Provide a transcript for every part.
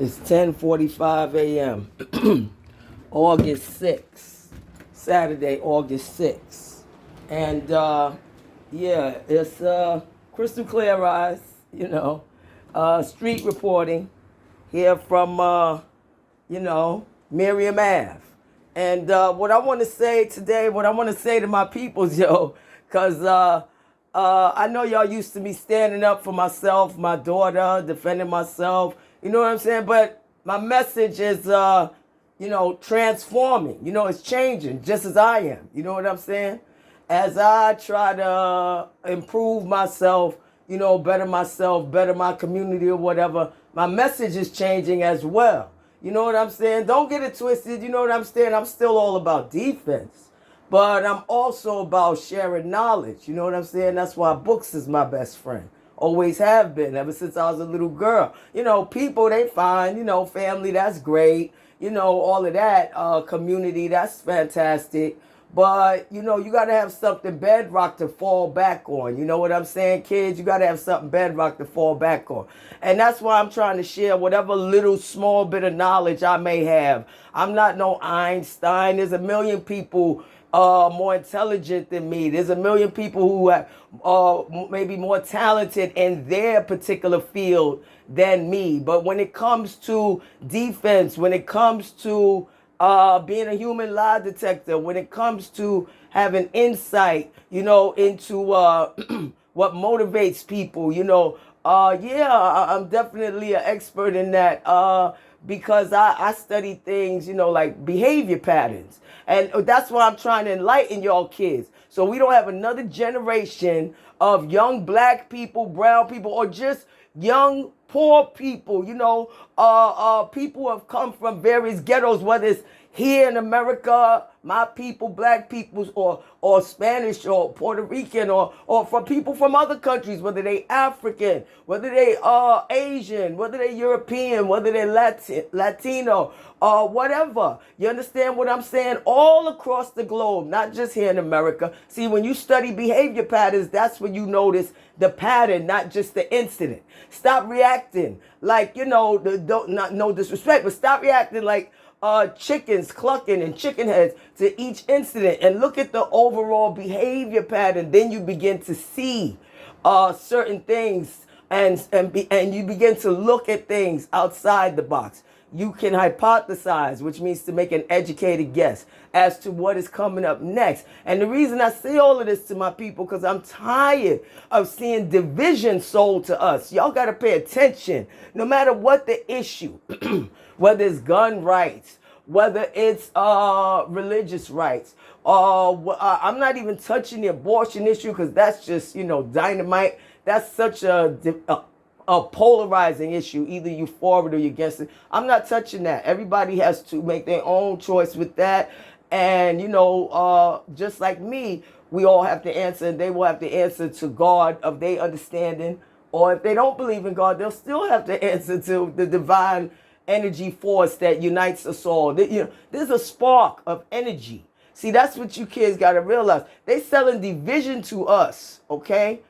It's 10:45 a.m. August 6th, Saturday, August 6th. And yeah, it's crystal clear eyes, street reporting here from, Miriam Ave. And what I want to say today, what I want to say to my peoples, because I know y'all used to me standing up for myself, my daughter, defending myself. You know what I'm saying? But my message is, transforming. It's changing just as I am. You know what I'm saying? As I try to improve myself, better my community or whatever, my message is changing as well. You know what I'm saying? Don't get it twisted. You know what I'm saying? I'm still all about defense. But I'm also about sharing knowledge. You know what I'm saying? That's why books is my best friend. Always have been, ever since I was a little girl. People, they fine. Family, that's great. All of that. Community, that's fantastic. But, you got to have something bedrock to fall back on. You know what I'm saying, kids? You got to have something bedrock to fall back on. And that's why I'm trying to share whatever little small bit of knowledge I may have. I'm not no Einstein. There's a million people more intelligent than me. There's a million people who are maybe more talented in their particular field than me. But when it comes to defense, when it comes to being a human lie detector, when it comes to having insight, into what motivates people, I'm definitely an expert in that because I study things, like behavior patterns. And that's why I'm trying to enlighten y'all kids. So we don't have another generation of young black people, brown people, or just young poor people, people who have come from various ghettos, whether it's here in America, my people, black peoples, or Spanish or Puerto Rican, or from people from other countries, whether they African, whether they Asian, whether they European, whether they Latino, whatever. You understand what I'm saying? All across the globe, not just here in America. See, when you study behavior patterns, that's when you notice the pattern, not just the incident. Stop reacting like, no disrespect, but stop reacting like chickens clucking and chicken heads to each incident, and look at the overall behavior pattern. Then you begin to see certain things, and you begin to look at things outside the box. You can hypothesize, which means to make an educated guess as to what is coming up next. And the reason I say all of this to my people, because I'm tired of seeing division sold to us. Y'all got to pay attention, no matter what the issue, whether it's gun rights, whether it's religious rights. I'm not even touching the abortion issue, because that's just, dynamite. That's such a polarizing issue. Either you for it or you against it. I'm not touching that. Everybody has to make their own choice with that. And, just like me, we all have to answer, and they will have to answer to God of their understanding. Or if they don't believe in God, they'll still have to answer to the divine energy force that unites us all. There's a spark of energy. See, that's what you kids got to realize. They selling division to us, okay?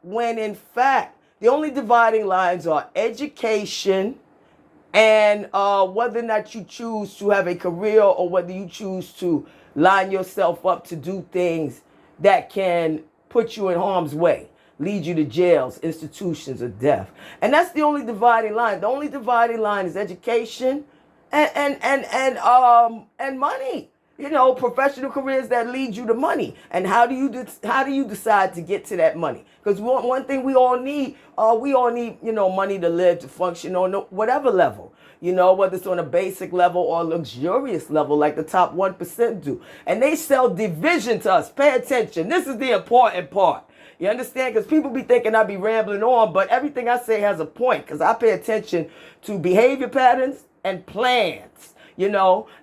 When in fact, the only dividing lines are education and whether or not you choose to have a career, or whether you choose to line yourself up to do things that can put you in harm's way, lead you to jails, institutions, or death. And that's the only dividing line. The only dividing line is education and money. Professional careers that lead you to money. And how do you decide to get to that money? Because one thing we all need, money to live, to function on whatever level. Whether it's on a basic level or a luxurious level like the top 1% do. And they sell division to us. Pay attention. This is the important part. You understand? Because people be thinking I be rambling on, but everything I say has a point, because I pay attention to behavior patterns and plans.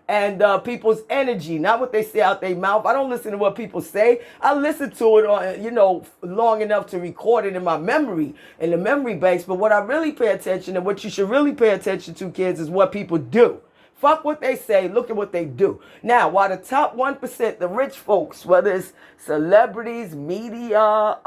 And people's energy, not what they say out their mouth. I don't listen to what people say. I listen to it on, long enough to record it in my memory, in the memory banks. But what I really pay attention, and what you should really pay attention to, kids, is what people do. Fuck what they say, look at what they do. Now, while the top 1%, the rich folks, whether it's celebrities, media,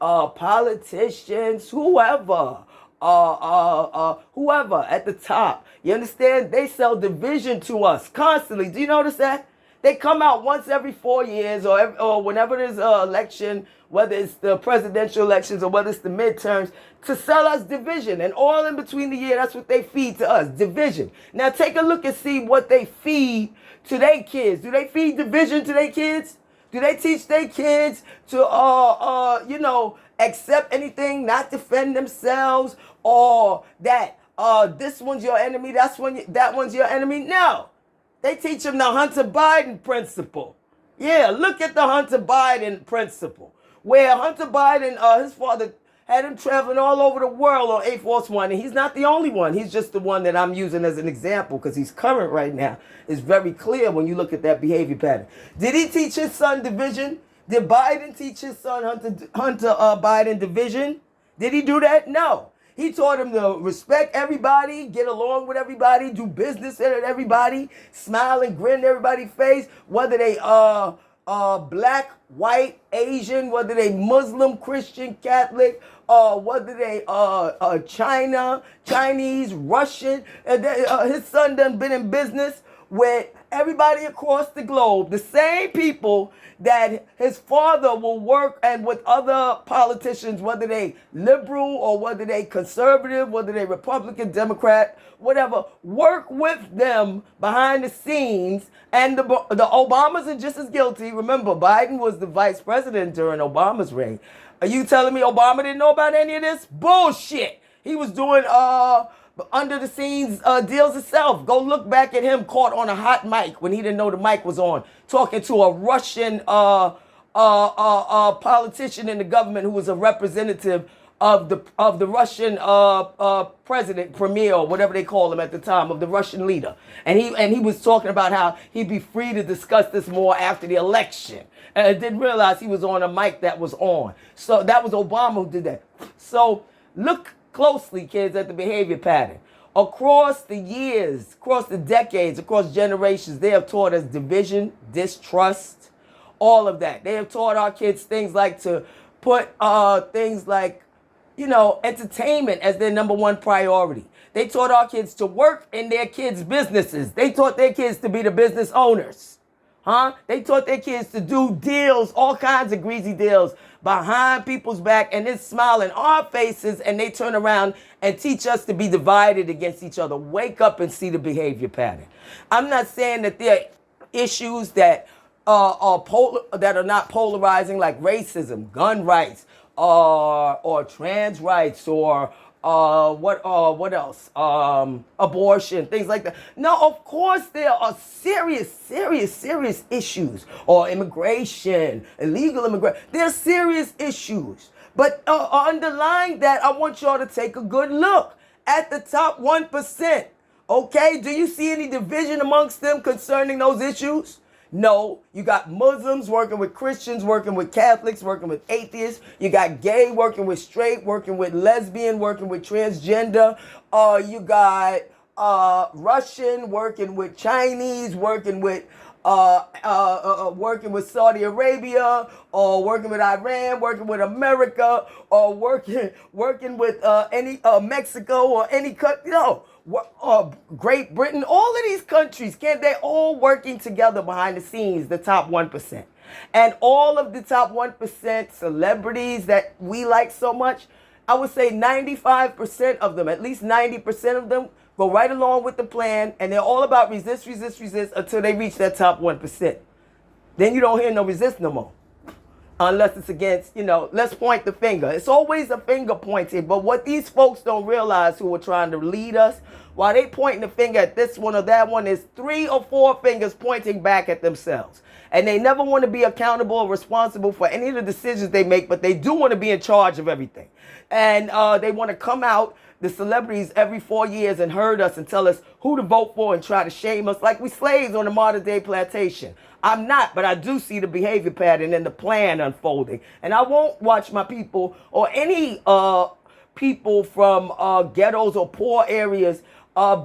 politicians, whoever, whoever at the top. You understand? They sell division to us constantly. Do you notice that? They come out once every 4 years or whenever there's an election, whether it's the presidential elections or whether it's the midterms, to sell us division. And all in between the year, that's what they feed to us, division. Now take a look and see what they feed to their kids. Do they feed division to their kids? Do they teach their kids to, accept anything, not defend themselves, or that this one's your enemy, that one's your enemy? No. They teach them the Hunter Biden principle. Yeah, look at the Hunter Biden principle, where Hunter Biden, his father had him traveling all over the world on Air Force One, and he's not the only one. He's just the one that I'm using as an example because he's current right now. It's very clear when you look at that behavior pattern. Did he teach his son division? Did Biden teach his son Hunter Biden division? Did he do that? No. He taught him to respect everybody, get along with everybody, do business with everybody, smile and grin in everybody's face, whether they black, white, Asian, whether they Muslim, Christian, Catholic, whether they Chinese, Russian. His son done been in business with everybody across the globe, the same people that his father will work and with other politicians, whether they liberal or whether they conservative, whether they Republican, Democrat, whatever, work with them behind the scenes. And the Obamas are just as guilty. Remember, Biden was the vice president during Obama's reign. Are you telling me Obama didn't know about any of this? Bullshit. He was doing under the scenes deals himself. Go look back at him caught on a hot mic when he didn't know the mic was on, talking to a Russian politician in the government who was a representative of the Russian president, premier, or whatever they call him at the time, of the Russian leader. And he was talking about how he'd be free to discuss this more after the election. And I didn't realize he was on a mic that was on. So that was Obama who did that. So look closely, kids, at the behavior pattern. Across the years, across the decades, across generations, they have taught us division, distrust, all of that. They have taught our kids things like to put things like, entertainment as their number one priority. They taught our kids to work in their kids' businesses. They taught their kids to be the business owners. They taught their kids to do deals, all kinds of greasy deals behind people's back, and then smile in our faces, and they turn around and teach us to be divided against each other. Wake up and see the behavior pattern. I'm not saying that there are issues that that are not polarizing, like racism, gun rights, or trans rights, or what else? Abortion, things like that. No, of course there are serious issues, or immigration, illegal immigration. There are serious issues. But underlying that, I want y'all to take a good look at the top 1%. Okay? Do you see any division amongst them concerning those issues? No, you got Muslims working with Christians, working with Catholics, working with atheists. You got gay working with straight, working with lesbian, working with transgender. You got Russian working with Chinese, working with Saudi Arabia, or working with Iran, working with America, or working with any Mexico or any country. Great Britain, all of these countries, they're all working together behind the scenes, the top 1%. And all of the top 1% celebrities that we like so much, I would say 95% of them, at least 90% of them, go right along with the plan, and they're all about resist until they reach that top 1%. Then you don't hear no resist no more. Unless it's against, let's point the finger. It's always a finger pointing. But what these folks don't realize who are trying to lead us, while they pointing the finger at this one or that one, is 3 or 4 fingers pointing back at themselves. And they never want to be accountable or responsible for any of the decisions they make, but they do want to be in charge of everything. And they want to come out, the celebrities, every 4 years and herd us and tell us who to vote for and try to shame us like we slaves on the modern day plantation. I'm not, but I do see the behavior pattern and the plan unfolding. And I won't watch my people or any people from ghettos or poor areas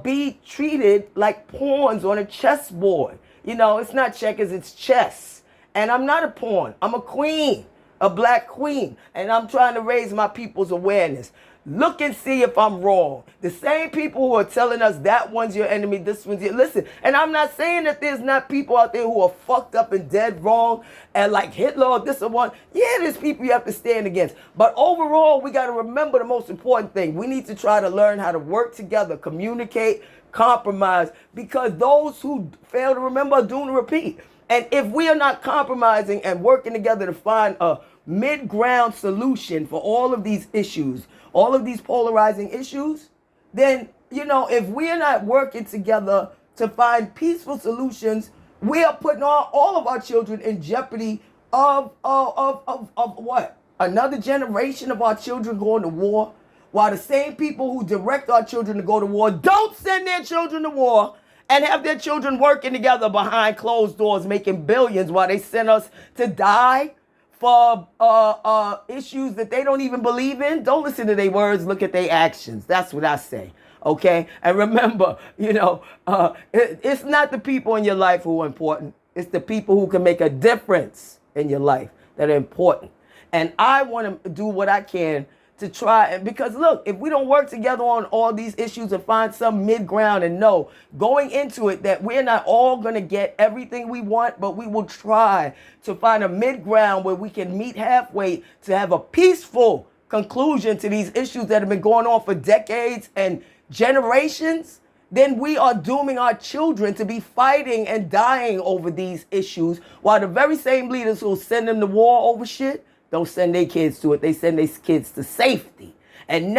be treated like pawns on a chessboard. It's not checkers, it's chess. And I'm not a pawn. I'm a queen, a black queen. And I'm trying to raise my people's awareness. Look and see if I'm wrong. The same people who are telling us that one's your enemy, this one's your... Listen, and I'm not saying that there's not people out there who are fucked up and dead wrong and like Hitler or this or one. Yeah, there's people you have to stand against. But overall, we got to remember the most important thing. We need to try to learn how to work together, communicate, compromise, because those who fail to remember are doomed to repeat. And if we are not compromising and working together to find a mid-ground solution for all of these issues, all of these polarizing issues, then, if we are not working together to find peaceful solutions, we are putting all of our children in jeopardy of what? Another generation of our children going to war, while the same people who direct our children to go to war don't send their children to war and have their children working together behind closed doors making billions while they send us to die for issues that they don't even believe in. Don't listen to their words, look at their actions. That's what I say. Okay? And remember, it's not the people in your life who are important. It's the people who can make a difference in your life that are important. And I want to do what I can to try, because look, if we don't work together on all these issues and find some mid-ground and know going into it that we're not all going to get everything we want, but we will try to find a mid-ground where we can meet halfway to have a peaceful conclusion to these issues that have been going on for decades and generations, then we are dooming our children to be fighting and dying over these issues, while the very same leaders who send them to war over shit don't send their kids to it. They send their kids to safety. And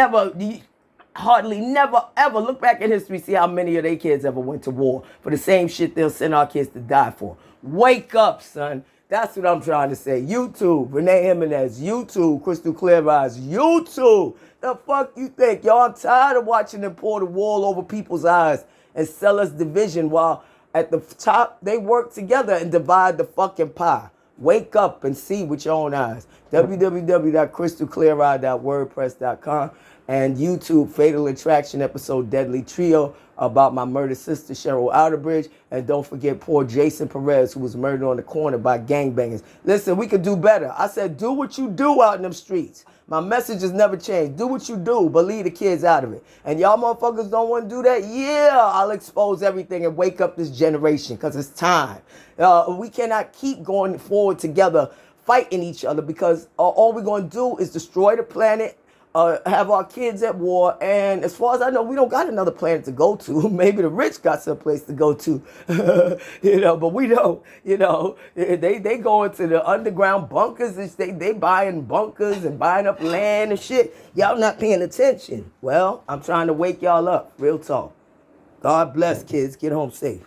hardly never, ever look back in history, see how many of their kids ever went to war for the same shit they'll send our kids to die for. Wake up, son. That's what I'm trying to say. YouTube, Renee Jimenez. YouTube, Crystal Clear Eyes. YouTube. The fuck you think? Y'all, I'm tired of watching them pour the wool over people's eyes and sell us division while at the top they work together and divide the fucking pie. Wake up and see with your own eyes. www.crystalcleareye.wordpress.com and YouTube, Fatal Attraction episode Deadly Trio about my murdered sister Cheryl Outerbridge. And don't forget poor Jason Perez, who was murdered on the corner by gangbangers. Listen, we could do better. I said do what you do out in them streets. My message has never changed. Do what you do, but leave the kids out of it. And y'all motherfuckers don't want to do that? Yeah, I'll expose everything and wake up this generation, because it's time. We cannot keep going forward together fighting each other, because all we're going to do is destroy the planet, have our kids at war, and as far as I know, we don't got another planet to go to. Maybe the rich got someplace to go to, but we don't, they go into the underground bunkers, and they buying bunkers and buying up land and shit. Y'all not paying attention. Well, I'm trying to wake y'all up. Real talk. God bless, kids. Get home safe.